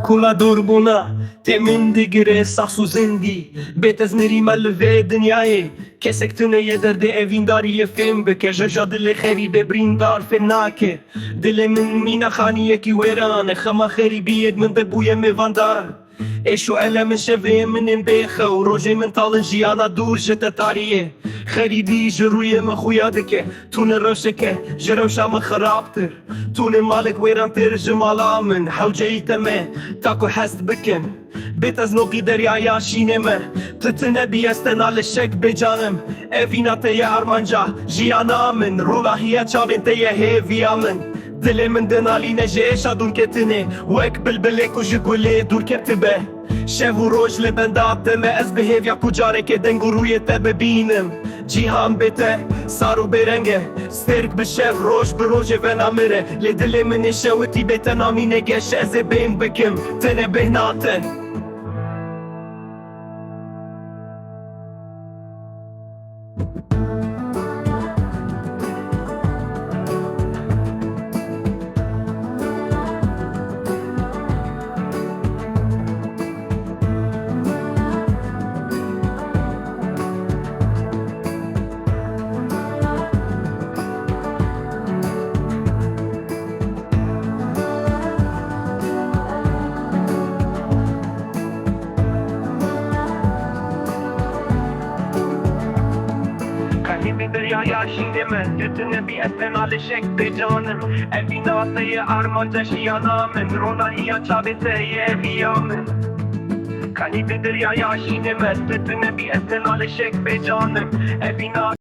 Kula dûrbûna temin digire saxu zindî bêtez mirî me li vê dinyayê Kesek tuneye derdê evîndariyê fêm bike rewşa Dilê xerîbê birîndar fê nake Dilê min mîna xaniyekî wêran Xema xerîbiyê min be bûye mêvandar Eşo elem şevên min bêxew Rojên min talin jiyana dûr ji te tarî xerîbî ji rûyê min xuya dike Tune rewşeke ji rewşa min xerabtir Tune malek wêran têr ji mala min hewceyî te me ta ku hest bikin Bêtez nokî deryaya şînê me Titine biyestena li şek bê canim Evîna te ye armanca jiyana min Rolahiya çavên te ye hêviya min Dilê min dinalîne ji êşa dûrketinê Wek bilbilê ku ji gulê dûr ketibe Şev û roj li benda te me Ez bi hêviya ku carekê deng û rûyê te bibînim Cîhan bê te sar û bêreng e Stêrk bi şev roj bi rojê vena mir e Lê dilê min ê şewitî bê te namîne geş Ez ê bêm bikim tene bêhna te Deryaya şîneme Götüne bir etmena li şek bê canim Evîna te ye armanca jiyana min Rolahiya çavên te ye hêviya min Xerîbê deryaya şîneme Götüne bir etmena li şek bê canim Evîna